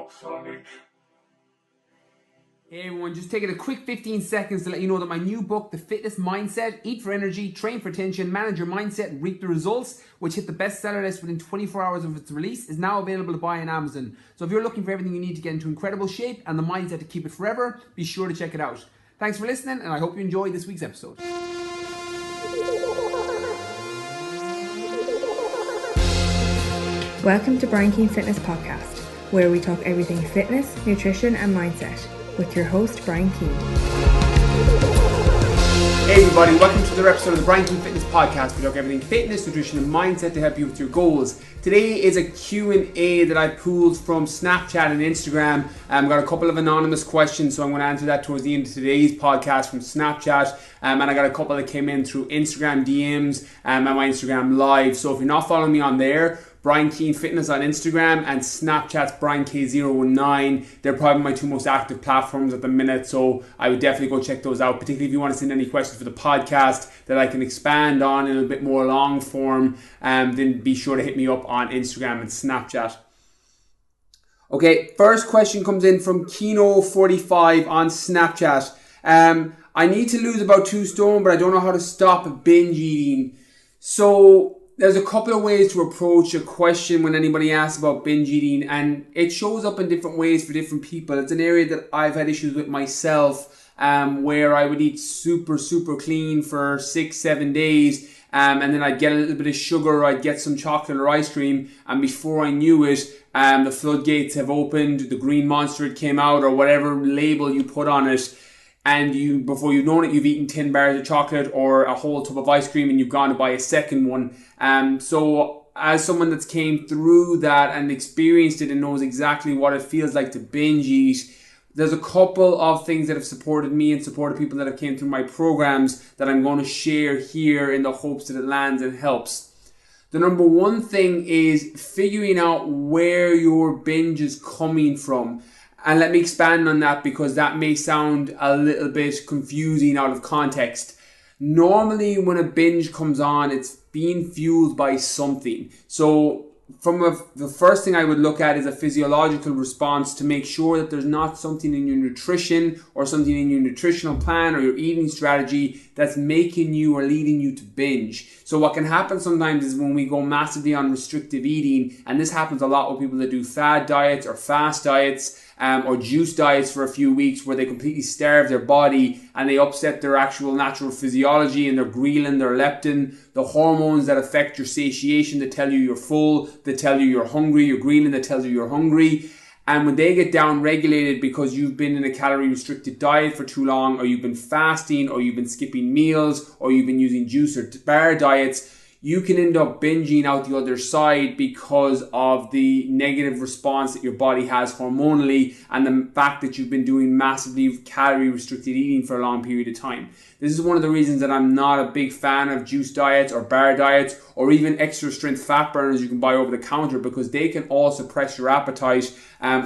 not funny. Hey everyone, just taking a quick 15 seconds to let you know that my new book, The Fitness Mindset, Eat for Energy, Train for Attention, Manage Your Mindset, Reap the Results, which hit the bestseller list within 24 hours of its release, is now available to buy on Amazon. So if you're looking for everything you need to get into incredible shape and the mindset to keep it forever, be sure to check it out. Thanks for listening, and I hope you enjoyed this week's episode. Welcome to Brian Keane Fitness Podcast, where we talk everything fitness, nutrition and mindset with your host Brian Keane. Hey everybody, welcome to another episode of the Brian Keane Fitness Podcast. We talk everything fitness, nutrition and mindset to help you with your goals. Today is a Q&A that I pulled from Snapchat and Instagram. I've got a couple of anonymous questions, so I'm going to answer that towards the end of today's podcast from Snapchat. And I got a couple that came in through Instagram DMs and my Instagram Live. So if you're not following me on there, Brian Keane Fitness on Instagram and Snapchat's BrianK019. They're probably my two most active platforms at the minute, so I would definitely go check those out, particularly if you want to send any questions for the podcast that I can expand on in a bit more long form, then be sure to hit me up on Instagram and Snapchat. Okay, first question comes in from Kino45 on Snapchat. I need to lose about 2 stone, but I don't know how to stop binge eating. So there's a couple of ways to approach a question when anybody asks about binge eating, and it shows up in different ways for different people. It's an area that I've had issues with myself, where I would eat super clean for 6-7 days, and then I'd get a little bit of sugar, or I'd get some chocolate or ice cream, and before I knew it, the floodgates have opened, the green monster had came out, or whatever label you put on it. And before you've known it, you've eaten 10 bars of chocolate or a whole tub of ice cream, and you've gone to buy a second one. So as someone that's came through that and experienced it and knows exactly what it feels like to binge eat, there's a couple of things that have supported me and supported people that have came through my programs that I'm going to share here in the hopes that it lands and helps. The number one thing is figuring out where your binge is coming from. And let me expand on that, because that may sound a little bit confusing out of context. Normally when a binge comes on, it's being fueled by something. So the first thing I would look at is a physiological response to make sure that there's not something in your nutrition or something in your nutritional plan or your eating strategy that's making you or leading you to binge. So what can happen sometimes is when we go massively on restrictive eating, and this happens a lot with people that do fad diets or fast diets, or juice diets for a few weeks, where they completely starve their body and they upset their actual natural physiology and their ghrelin, their leptin, the hormones that affect your satiation, that tell you you're full, that tell you you're hungry, your ghrelin that tells you you're hungry. And when they get down regulated because you've been in a calorie restricted diet for too long, or you've been fasting, or you've been skipping meals, or you've been using juice or bar diets, you can end up binging out the other side because of the negative response that your body has hormonally and the fact that you've been doing massively calorie restricted eating for a long period of time. This is one of the reasons that I'm not a big fan of juice diets or bar diets or even extra strength fat burners you can buy over the counter, because they can all suppress your appetite,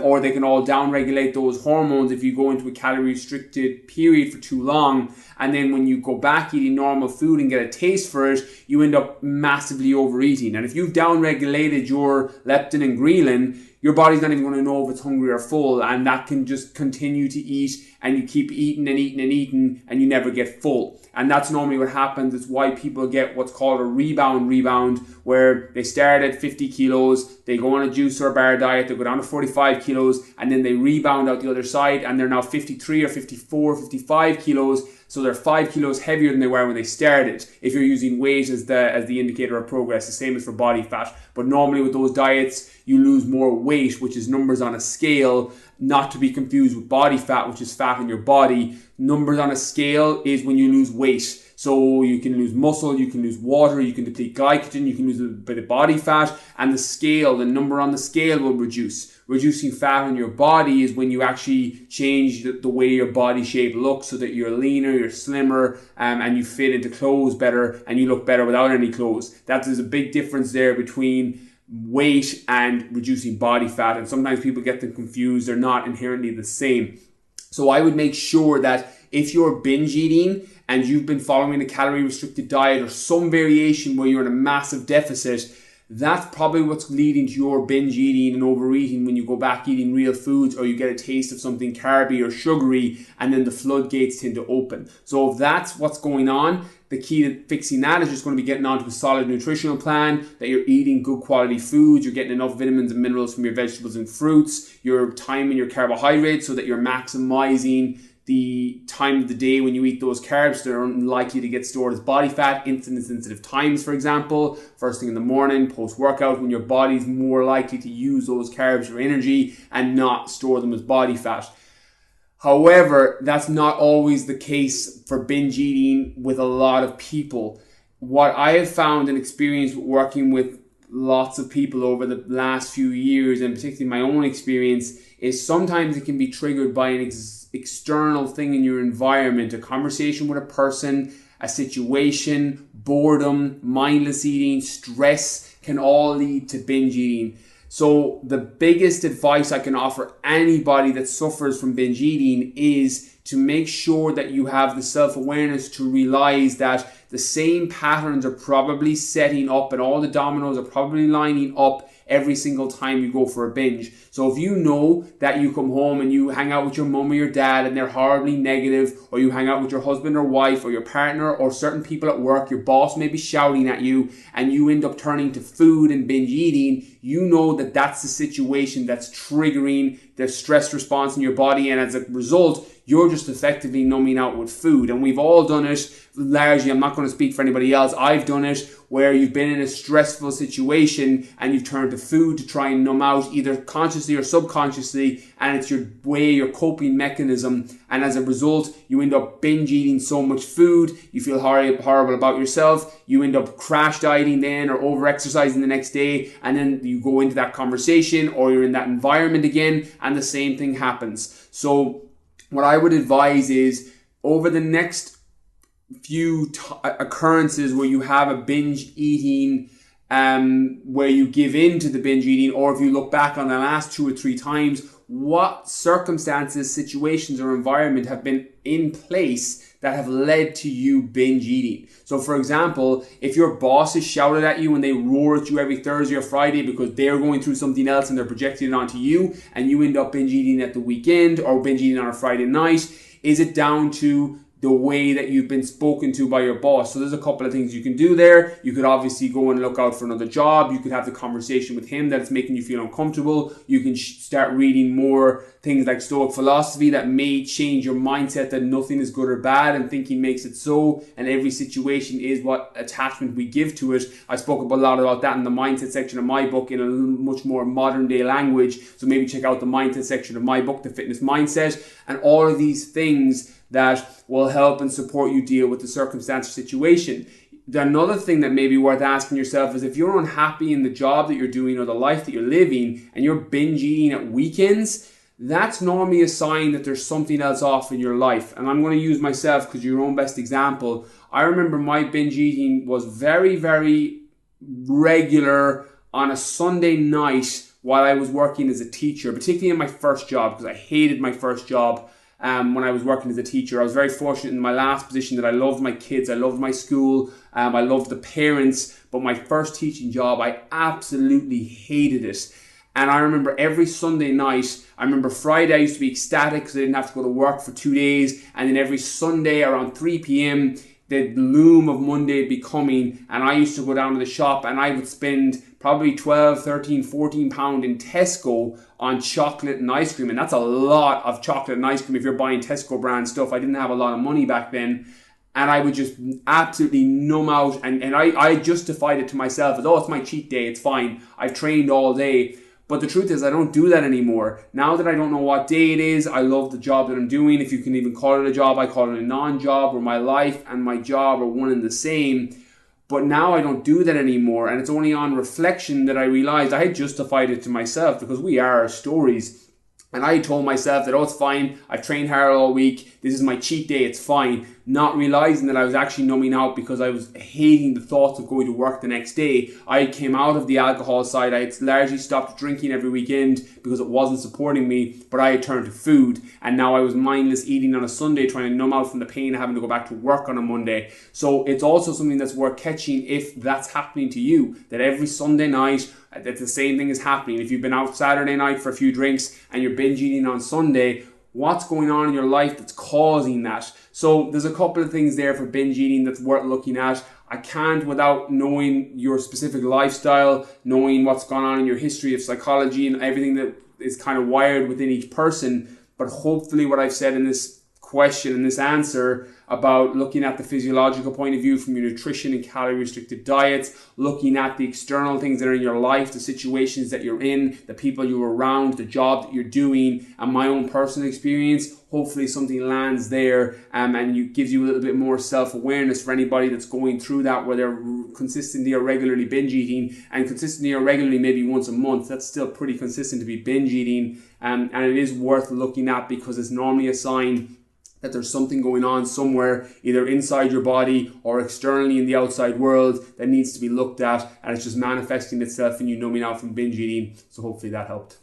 or they can all downregulate those hormones if you go into a calorie restricted period for too long. And then when you go back eating normal food and get a taste for it, you end up massively overeating. And if you've downregulated your leptin and ghrelin, your body's not even going to know if it's hungry or full, and that can just continue to eat, and you keep eating and eating and eating, and you never get full. And that's normally what happens. It's why people get what's called a rebound, where they start at 50 kilos, they go on a juice or a bar diet, they go down to 45 kilos, and then they rebound out the other side, and they're now 53 or 54, 55 kilos. So they're 5 kilos heavier than they were when they started, if you're using weight as the indicator of progress. The same as for body fat. But normally with those diets, you lose more weight, which is numbers on a scale, not to be confused with body fat, which is fat in your body. Numbers on a scale is when you lose weight. So you can lose muscle, you can lose water, you can deplete glycogen, you can lose a bit of body fat, and the number on the scale will reduce. Reducing fat in your body is when you actually change the way your body shape looks, so that you're leaner, you're slimmer, and you fit into clothes better, and you look better without any clothes. There's a big difference there between weight and reducing body fat, and sometimes people get them confused. They're not inherently the same. So I would make sure that if you're binge eating and you've been following a calorie restricted diet or some variation where you're in a massive deficit, that's probably what's leading to your binge eating and overeating when you go back eating real foods, or you get a taste of something carby or sugary, and then the floodgates tend to open. So if that's what's going on, the key to fixing that is just going to be getting onto a solid nutritional plan, that you're eating good quality foods, you're getting enough vitamins and minerals from your vegetables and fruits, you're timing your carbohydrates so that you're maximizing the time of the day when you eat those carbs that are unlikely to get stored as body fat, insulin-sensitive times, for example, first thing in the morning, post-workout, when your body's more likely to use those carbs for energy and not store them as body fat. However, that's not always the case for binge eating with a lot of people. What I have found and experienced working with lots of people over the last few years, and particularly my own experience, is sometimes it can be triggered by an external thing in your environment, a conversation with a person, a situation, boredom, mindless eating, stress can all lead to binge eating. So the biggest advice I can offer anybody that suffers from binge eating is to make sure that you have the self-awareness to realize that the same patterns are probably setting up and all the dominoes are probably lining up every single time you go for a binge. So if you know that you come home and you hang out with your mum or your dad and they're horribly negative, or you hang out with your husband or wife or your partner or certain people at work, your boss may be shouting at you, and you end up turning to food and binge eating, you know that that's the situation that's triggering the stress response in your body, and as a result, you're just effectively numbing out with food. And we've all done it largely. I'm not going to speak for anybody else. I've done it where you've been in a stressful situation and you've turned to food to try and numb out, either consciously or subconsciously, and it's your way, your coping mechanism. And as a result, you end up binge eating so much food, you feel horrible about yourself, you end up crash dieting then or over exercising the next day, and then you go into that conversation or you're in that environment again and the same thing happens. So what I would advise is, over the next few occurrences where you have a binge eating, where you give in to the binge eating, or if you look back on the last 2 or 3 times, what circumstances, situations, or environment have been in place that have led to you binge eating. So for example, if your boss is shouted at you and they roar at you every Thursday or Friday because they're going through something else and they're projecting it onto you, and you end up binge eating at the weekend or binge eating on a Friday night, is it down to the way that you've been spoken to by your boss? So there's a couple of things you can do there. You could obviously go and look out for another job. You could have the conversation with him that's making you feel uncomfortable. You can start reading more things like Stoic philosophy that may change your mindset that nothing is good or bad and thinking makes it so, and every situation is what attachment we give to it. I spoke a lot about that in the mindset section of my book in a much more modern day language. So maybe check out the mindset section of my book, The Fitness Mindset, and all of these things that will help and support you deal with the circumstance or situation. Another thing that may be worth asking yourself is, if you're unhappy in the job that you're doing or the life that you're living and you're binge eating at weekends, that's normally a sign that there's something else off in your life. And I'm going to use myself because you're your own best example. I remember my binge eating was very, very regular on a Sunday night while I was working as a teacher, particularly in my first job, because I hated my first job. When I was working as a teacher, I was very fortunate in my last position that I loved my kids, I loved my school, I loved the parents, but my first teaching job, I absolutely hated it. And I remember every Sunday night, I remember Friday I used to be ecstatic because I didn't have to go to work for 2 days, and then every Sunday around 3 p.m, the loom of Monday would be coming, and I used to go down to the shop and I would spend probably 12, 13, 14 pound in Tesco on chocolate and ice cream. And that's a lot of chocolate and ice cream if you're buying Tesco brand stuff. I didn't have a lot of money back then. And I would just absolutely numb out. And I justified it to myself as, oh, it's my cheat day, it's fine. I've trained all day. But the truth is, I don't do that anymore. Now that I don't know what day it is, I love the job that I'm doing. If you can even call it a job, I call it a non-job, where my life and my job are one and the same. But now I don't do that anymore. And it's only on reflection that I realized I had justified it to myself, because we are our stories. And I told myself that, oh, it's fine. I've trained hard all week. This is my cheat day. It's fine. not realizing that I was actually numbing out because I was hating the thoughts of going to work the next day. I came out of the alcohol side. I had largely stopped drinking every weekend because it wasn't supporting me, but I had turned to food, and now I was mindless eating on a Sunday, trying to numb out from the pain of having to go back to work on a Monday. So it's also something that's worth catching if that's happening to you, that every Sunday night that the same thing is happening. If you've been out Saturday night for a few drinks and you're binge eating on Sunday, what's going on in your life that's causing that? So there's a couple of things there for binge eating that's worth looking at. I can't, without knowing your specific lifestyle, knowing what's gone on in your history of psychology and everything that is kind of wired within each person. But hopefully what I've said in this question and this answer about looking at the physiological point of view from your nutrition and calorie restricted diets, looking at the external things that are in your life, the situations that you're in, the people you're around, the job that you're doing, and my own personal experience, hopefully something lands there and gives you a little bit more self-awareness for anybody that's going through that, where they're consistently or regularly binge eating, and consistently or regularly maybe once a month. That's still pretty consistent to be binge eating, and it is worth looking at because it's normally a sign that there's something going on somewhere, either inside your body or externally in the outside world, that needs to be looked at, and it's just manifesting itself in you numbing out from binge eating. So hopefully that helped.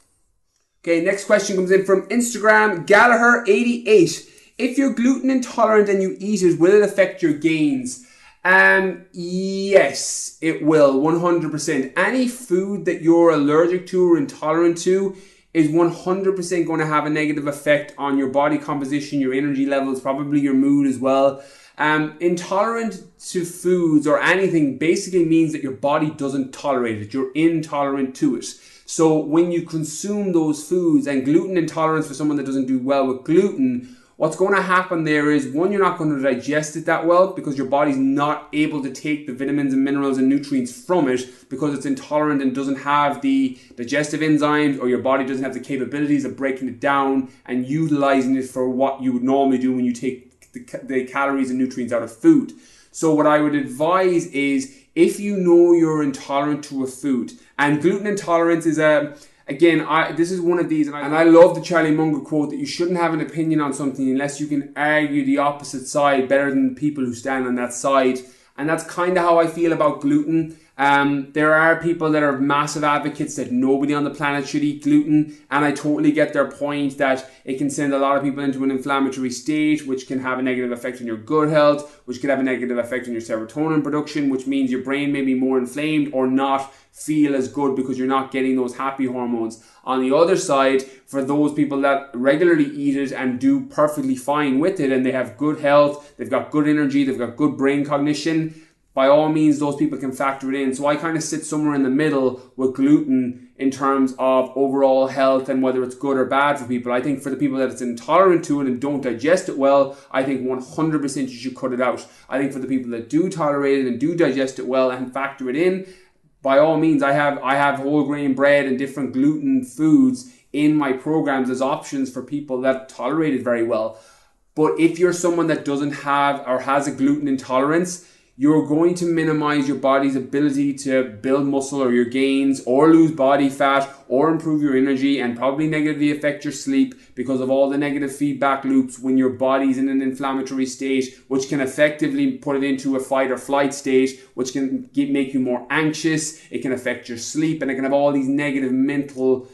Okay, next question comes in from Instagram, Gallagher88. If you're gluten intolerant and you eat it, will it affect your gains? Yes, it will, 100%. Any food that you're allergic to or intolerant to is 100% going to have a negative effect on your body composition, your energy levels, probably your mood as well. Intolerant to foods or anything basically means that your body doesn't tolerate it. You're intolerant to it. So when you consume those foods, and gluten intolerance for someone that doesn't do well with gluten, what's going to happen there is, one, you're not going to digest it that well because your body's not able to take the vitamins and minerals and nutrients from it because it's intolerant and doesn't have the digestive enzymes, or your body doesn't have the capabilities of breaking it down and utilizing it for what you would normally do when you take the calories and nutrients out of food. So what I would advise is, if you know you're intolerant to a food, and gluten intolerance is this is one of these, and I love the Charlie Munger quote that you shouldn't have an opinion on something unless you can argue the opposite side better than the people who stand on that side. And that's kind of how I feel about gluten. There are people that are massive advocates that nobody on the planet should eat gluten, and I totally get their point that it can send a lot of people into an inflammatory state, which can have a negative effect on your gut health, which can have a negative effect on your serotonin production, which means your brain may be more inflamed or not feel as good because you're not getting those happy hormones. On the other side, for those people that regularly eat it and do perfectly fine with it, and they have good health, they've got good energy, they've got good brain cognition, by all means, those people can factor it in. So I kind of sit somewhere in the middle with gluten in terms of overall health and whether it's good or bad for people. I think for the people that it's intolerant to it and don't digest it well, I think 100% you should cut it out. I think for the people that do tolerate it and do digest it well and factor it in, by all means, I have whole grain bread and different gluten foods in my programs as options for people that tolerate it very well. But if you're someone that doesn't have or has a gluten intolerance, you're going to minimize your body's ability to build muscle or your gains, or lose body fat, or improve your energy, and probably negatively affect your sleep because of all the negative feedback loops when your body's in an inflammatory state, which can effectively put it into a fight or flight state, which can make you more anxious. It can affect your sleep, and it can have all these negative mental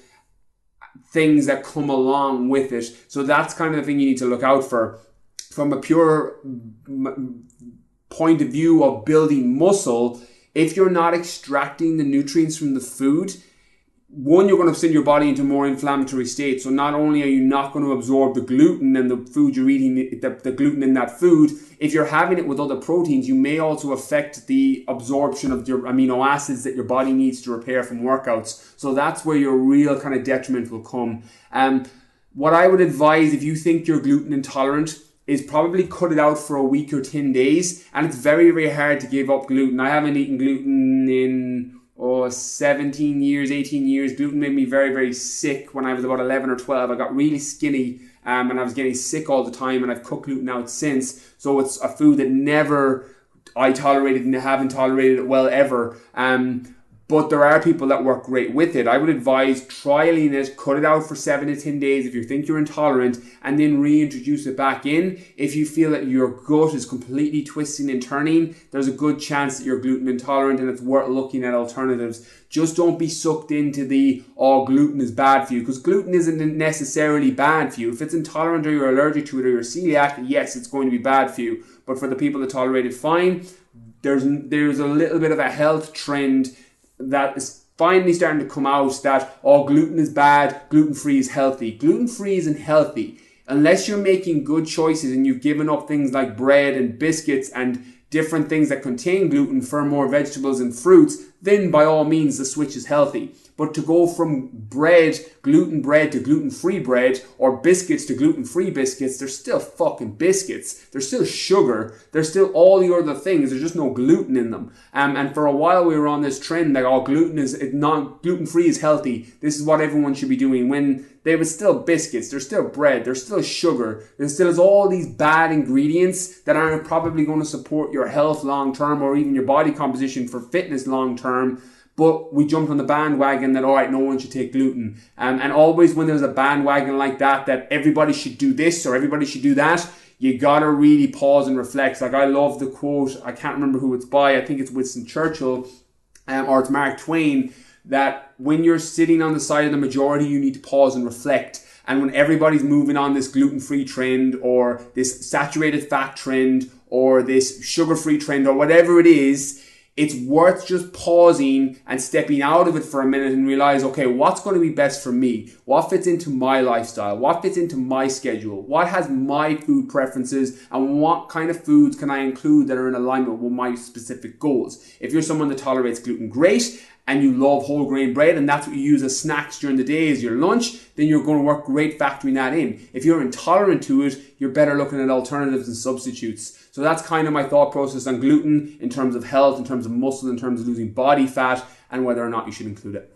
things that come along with it. So that's kind of the thing you need to look out for. From a pure point of view of building muscle, if you're not extracting the nutrients from the food, one, you're going to send your body into a more inflammatory state. So not only are you not going to absorb the gluten and the food you're eating, the gluten in that food, if you're having it with other proteins, you may also affect the absorption of your amino acids that your body needs to repair from workouts. So that's where your real kind of detriment will come. What I would advise, if you think you're gluten intolerant, is probably cut it out for a week or 10 days. And it's very, very hard to give up gluten. I haven't eaten gluten in 17 years, 18 years. Gluten made me very, very sick when I was about 11 or 12. I got really skinny and I was getting sick all the time, and I've cut gluten out since. So it's a food that never I tolerated and haven't tolerated it well ever. But there are people that work great with it. I would advise trialing it, cut it out for 7 to 10 days if you think you're intolerant, and then reintroduce it back in. If you feel that your gut is completely twisting and turning, there's a good chance that you're gluten intolerant and it's worth looking at alternatives. Just don't be sucked into gluten is bad for you, because gluten isn't necessarily bad for you. If it's intolerant or you're allergic to it or you're celiac, yes, it's going to be bad for you. But for the people that tolerate it fine, there's a little bit of a health trend that is finally starting to come out that, gluten is bad, gluten-free is healthy. Gluten-free isn't healthy. Unless you're making good choices and you've given up things like bread and biscuits and different things that contain gluten for more vegetables and fruits, then by all means the switch is healthy. But to go from gluten bread to gluten-free bread, or biscuits to gluten-free biscuits, they're still fucking biscuits. They're still sugar. They're still all the other things. There's just no gluten in them. And for a while we were on this trend that gluten-free is healthy. This is what everyone should be doing, when they were still biscuits, they're still bread, there's still sugar, there still is all these bad ingredients that aren't probably going to support your health long term or even your body composition for fitness long term. But we jumped on the bandwagon that, all right, no one should take gluten. And always when there's a bandwagon like that everybody should do this or everybody should do that, you gotta really pause and reflect. Like, I love the quote, I can't remember who it's by, I think it's Winston Churchill, or it's Mark Twain, that when you're sitting on the side of the majority, you need to pause and reflect. And when everybody's moving on this gluten-free trend or this saturated fat trend or this sugar-free trend or whatever it is, it's worth just pausing and stepping out of it for a minute and realize, okay, what's going to be best for me? What fits into my lifestyle? What fits into my schedule? What has my food preferences? And what kind of foods can I include that are in alignment with my specific goals? If you're someone that tolerates gluten, great, and you love whole grain bread and that's what you use as snacks during the day as your lunch, then you're going to work great factoring that in. If you're intolerant to it, you're better looking at alternatives and substitutes. So that's kind of my thought process on gluten in terms of health, in terms of muscle, in terms of losing body fat, and whether or not you should include it.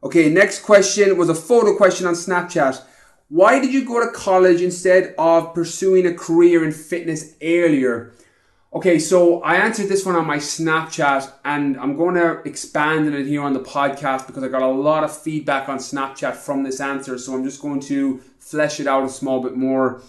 Okay, next question was a photo question on Snapchat. Why did you go to college instead of pursuing a career in fitness earlier? Okay, so I answered this one on my Snapchat and I'm going to expand on it here on the podcast because I got a lot of feedback on Snapchat from this answer. So I'm just going to flesh it out a small bit more.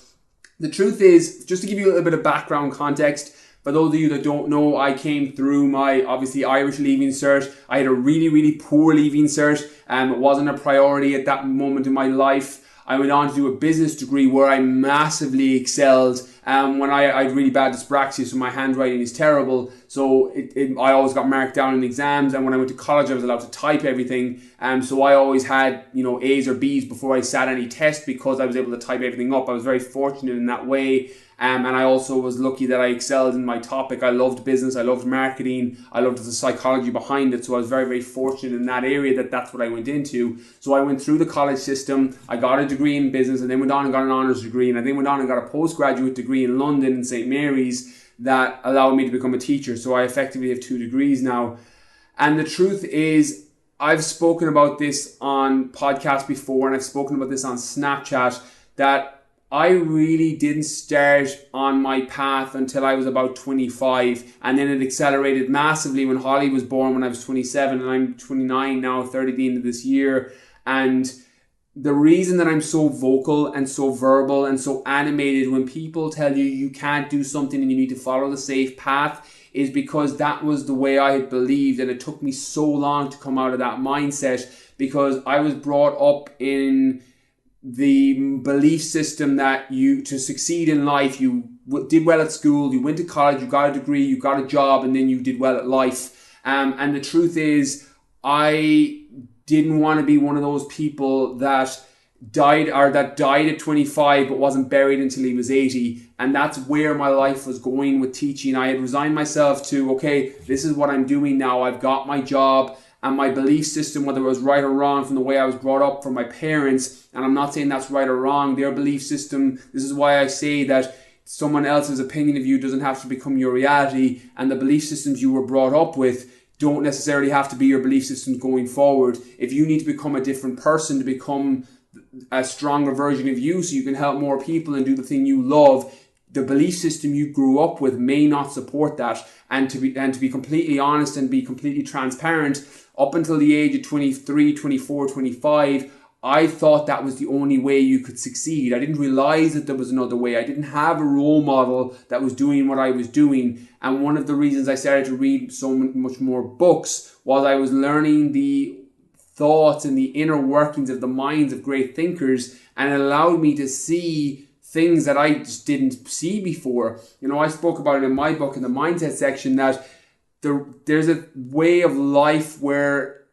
The truth is, just to give you a little bit of background context, for those of you that don't know, I came through my obviously Irish leaving cert. I had a really, really poor leaving cert. It wasn't a priority at that moment in my life. I went on to do a business degree where I massively excelled. When I had really bad dyspraxia, so my handwriting is terrible. So I always got marked down in exams. And when I went to college, I was allowed to type everything. So I always had, A's or B's before I sat any test because I was able to type everything up. I was very fortunate in that way. And I also was lucky that I excelled in my topic. I loved business, I loved marketing, I loved the psychology behind it. So I was very, very fortunate in that area that's what I went into. So I went through the college system, I got a degree in business and then went on and got an honours degree. And I then went on and got a postgraduate degree in London in St. Mary's that allowed me to become a teacher. So I effectively have 2 degrees now. And the truth is, I've spoken about this on podcasts before and I've spoken about this on Snapchat, that I really didn't start on my path until I was about 25, and then it accelerated massively when Holly was born when I was 27, and I'm 29 now, 30 at the end of this year. And the reason that I'm so vocal and so verbal and so animated when people tell you you can't do something and you need to follow the safe path is because that was the way I had believed, and it took me so long to come out of that mindset because I was brought up in the belief system that to succeed in life, you did well at school, you went to college, you got a degree, you got a job, and then you did well at life. And the truth is, I didn't want to be one of those people that died at 25 but wasn't buried until he was 80. And that's where my life was going with teaching. I had resigned myself to, okay, this is what I'm doing now. I've got my job. And my belief system, whether it was right or wrong from the way I was brought up from my parents, and I'm not saying that's right or wrong, their belief system, this is why I say that someone else's opinion of you doesn't have to become your reality, and the belief systems you were brought up with don't necessarily have to be your belief systems going forward. If you need to become a different person to become a stronger version of you so you can help more people and do the thing you love, the belief system you grew up with may not support that. And to be completely honest and be completely transparent, up until the age of 23, 24, 25, I thought that was the only way you could succeed. I didn't realize that there was another way. I didn't have a role model that was doing what I was doing. And one of the reasons I started to read so much more books was I was learning the thoughts and the inner workings of the minds of great thinkers, and it allowed me to see things that I just didn't see before. You know, I spoke about it in my book in the mindset section that there's a way of life where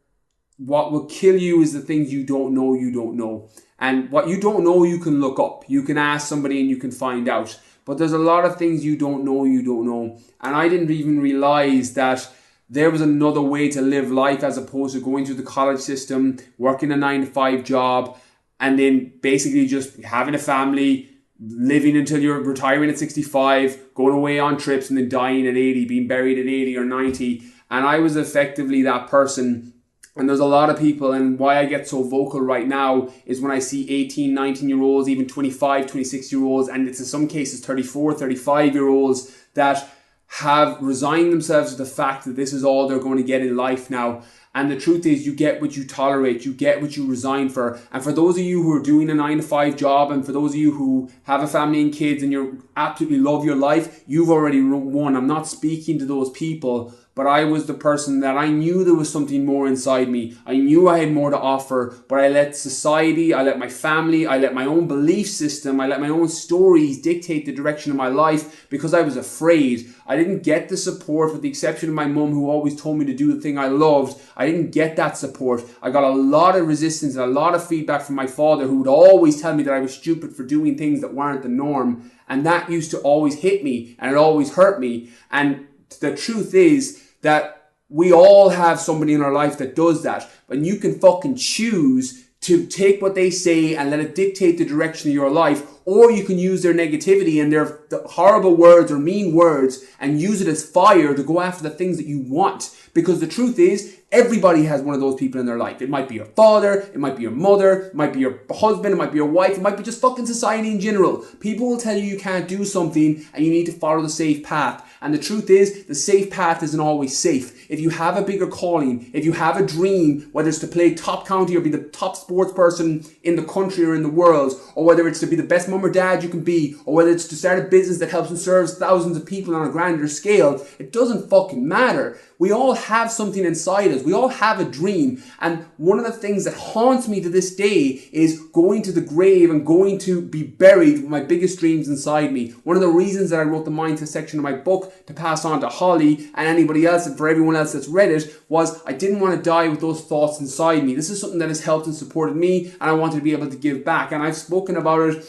what will kill you is the things you don't know. And what you don't know, you can look up. You can ask somebody and you can find out. But there's a lot of things you don't know. And I didn't even realize that there was another way to live life as opposed to going through the college system, working a 9-to-5 job, and then basically just having a family, living until you're retiring at 65, going away on trips and then dying at 80, being buried at 80 or 90. And I was effectively that person. And there's a lot of people, and why I get so vocal right now is when I see 18, 19-year-olds, even 25, 26-year-olds, and it's in some cases 34, 35-year-olds that have resigned themselves to the fact that this is all they're going to get in life now. And the truth is, you get what you tolerate, you get what you resign for. And for those of you who are doing a 9-to-5 job, and for those of you who have a family and kids and you absolutely love your life, you've already won. I'm not speaking to those people, but I was the person that I knew there was something more inside me. I knew I had more to offer, but I let society, I let my family, I let my own belief system, I let my own stories dictate the direction of my life because I was afraid. I didn't get the support, with the exception of my mum, who always told me to do the thing I loved. I didn't get that support. I got a lot of resistance and a lot of feedback from my father, who would always tell me that I was stupid for doing things that weren't the norm. And that used to always hit me, and it always hurt me. And the truth is that we all have somebody in our life that does that. And you can fucking choose to take what they say and let it dictate the direction of your life, or you can use their negativity and their horrible words or mean words and use it as fire to go after the things that you want. Because the truth is, everybody has one of those people in their life. It might be your father, it might be your mother, it might be your husband, it might be your wife, it might be just fucking society in general. People will tell you can't do something and you need to follow the safe path. And the truth is, the safe path isn't always safe. If you have a bigger calling, if you have a dream, whether it's to play top county or be the top sports person in the country or in the world, or whether it's to be the best mum or dad you can be, or whether it's to start a business that helps and serves thousands of people on a grander scale, it doesn't fucking matter. We all have something inside us. We all have a dream. And one of the things that haunts me to this day is going to the grave and going to be buried with my biggest dreams inside me. One of the reasons that I wrote the mindset section of my book to pass on to Holly and anybody else and for everyone else that's read it was I didn't want to die with those thoughts inside me. This is something that has helped and supported me, and I wanted to be able to give back. And I've spoken about it.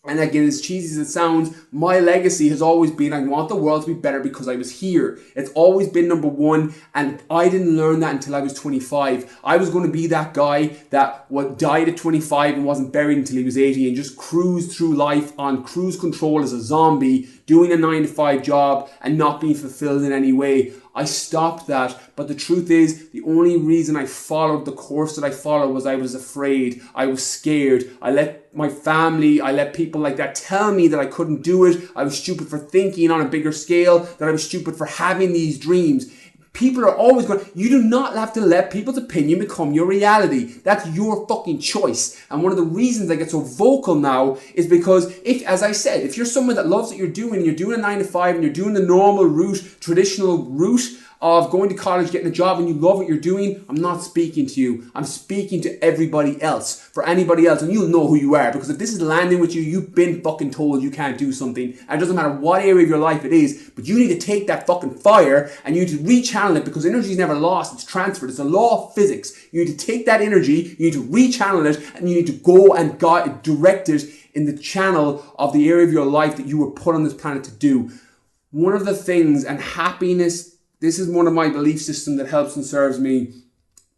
And again, as cheesy as it sounds, my legacy has always been I want the world to be better because I was here. It's always been number one, and I didn't learn that until I was 25. I was going to be that guy that died at 25 and wasn't buried until he was 80 and just cruised through life on cruise control as a zombie, doing a 9-to-5 job and not being fulfilled in any way. I stopped that, but the truth is, the only reason I followed the course that I followed was I was afraid, I was scared. I let my family, I let people like that tell me that I couldn't do it. I was stupid for thinking on a bigger scale, that I was stupid for having these dreams. People are always going, you do not have to let people's opinion become your reality. That's your fucking choice. And one of the reasons I get so vocal now is because if, as I said, if you're someone that loves what you're doing, and you're doing a 9-to-5 and you're doing the normal route, traditional route of going to college, getting a job, and you love what you're doing, I'm not speaking to you. I'm speaking to everybody else. For anybody else, and you'll know who you are, because if this is landing with you, you've been fucking told you can't do something. And it doesn't matter what area of your life it is, but you need to take that fucking fire and you need to rechannel it, because energy is never lost, it's transferred. It's a law of physics. You need to take that energy, you need to rechannel it, and you need to go and direct it in the channel of the area of your life that you were put on this planet to do. One of the things, and happiness, this is one of my belief systems that helps and serves me.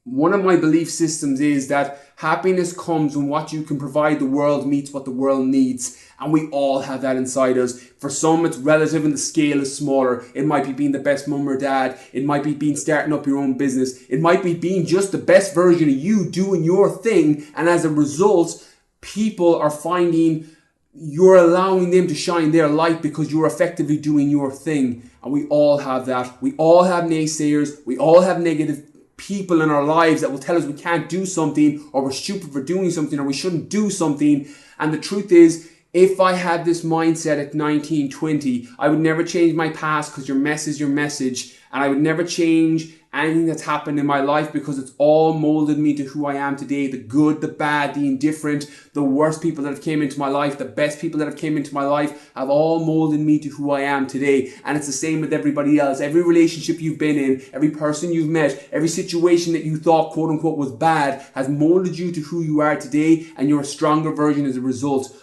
One of my belief systems is that happiness comes when what you can provide the world meets what the world needs. And we all have that inside us. For some, it's relative and the scale is smaller. It might be being the best mum or dad. It might be being starting up your own business. It might be being just the best version of you doing your thing. And as a result, people are finding you're allowing them to shine their light because you're effectively doing your thing. And we all have that. We all have naysayers. We all have negative people in our lives that will tell us we can't do something, or we're stupid for doing something, or we shouldn't do something. And the truth is, if I had this mindset at 19, 20, I would never change my past, because your mess is your message. And I would never change anything that's happened in my life, because it's all molded me to who I am today. The good, the bad, the indifferent, the worst people that have came into my life, the best people that have came into my life have all molded me to who I am today. And it's the same with everybody else. Every relationship you've been in, every person you've met, every situation that you thought quote unquote was bad has molded you to who you are today, and you're a stronger version as a result.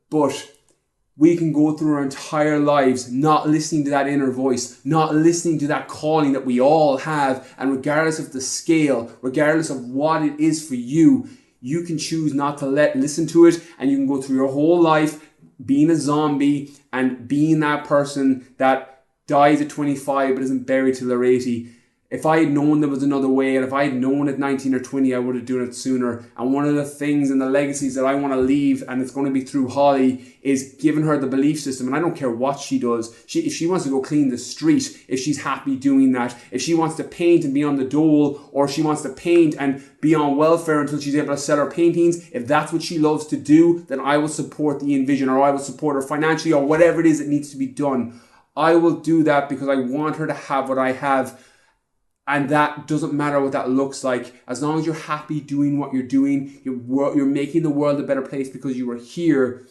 But we can go through our entire lives not listening to that inner voice, not listening to that calling that we all have. And regardless of the scale, regardless of what it is for you, you can choose not to listen to it. And you can go through your whole life being a zombie and being that person that dies at 25 but isn't buried till they're 80. If I had known there was another way, and if I had known at 19 or 20, I would have done it sooner. And one of the things and the legacies that I want to leave, and it's going to be through Holly, is giving her the belief system. And I don't care what she does. If she wants to go clean the street, if she's happy doing that, if she wants to paint and be on the dole, or she wants to paint and be on welfare until she's able to sell her paintings, if that's what she loves to do, then I will support the Envision, or I will support her financially, or whatever it is that needs to be done. I will do that because I want her to have what I have. And that doesn't matter what that looks like. As long as you're happy doing what you're doing, you're making the world a better place because you are here.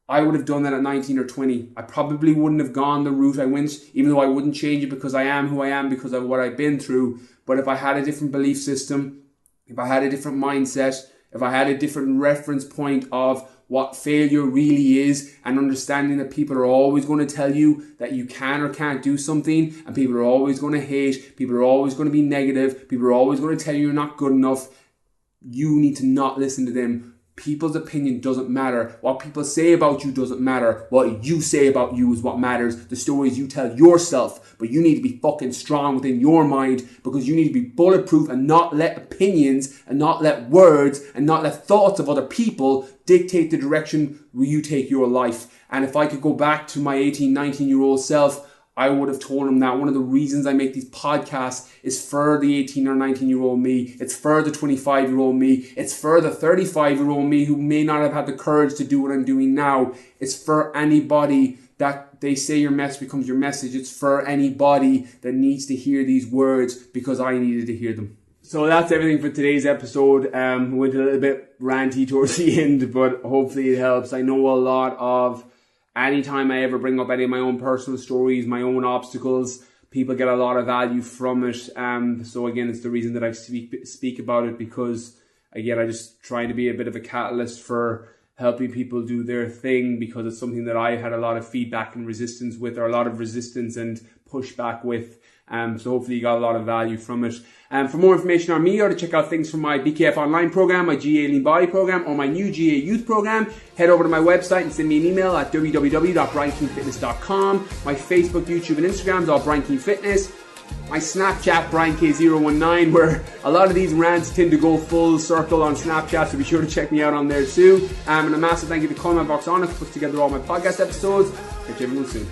I would have done that at 19 or 20. I probably wouldn't have gone the route I went, even though I wouldn't change it because I am who I am because of what I've been through. But if I had a different belief system, if I had a different mindset, if I had a different reference point of what failure really is, and understanding that people are always going to tell you that you can or can't do something, and people are always going to hate, people are always going to be negative, people are always going to tell you you're not good enough, you need to not listen to them. People's opinion doesn't matter. What people say about you doesn't matter. What you say about you is what matters. The stories you tell yourself. But you need to be fucking strong within your mind, because you need to be bulletproof and not let opinions and not let words and not let thoughts of other people dictate the direction where you take your life. And if I could go back to my 18, 19-year-old self, I would have told him that one of the reasons I make these podcasts is for the 18 or 19-year-old me. It's for the 25-year-old me. It's for the 35-year-old me who may not have had the courage to do what I'm doing now. It's for anybody that they say your mess becomes your message. It's for anybody that needs to hear these words because I needed to hear them. So that's everything for today's episode. We went a little bit ranty towards the end, but hopefully it helps. I know a lot of... Anytime I ever bring up any of my own personal stories, my own obstacles, people get a lot of value from it. So again, it's the reason that I speak about it, because again, I just try to be a bit of a catalyst for helping people do their thing, because it's something that I had a lot of feedback and resistance with, or a lot of resistance and pushback with. So hopefully you got a lot of value from it. For more information on me, or to check out things from my BKF online program, my GA Lean Body program, or my new GA Youth program, head over to my website and send me an email at www.briankeenfitness.com. My Facebook, YouTube, and Instagram is all Brian Keen Fitness. My Snapchat, BrianK019, where a lot of these rants tend to go full circle on Snapchat, so be sure to check me out on there too. And a massive thank you to Comment Box Honest, who puts together all my podcast episodes. Catch everyone soon.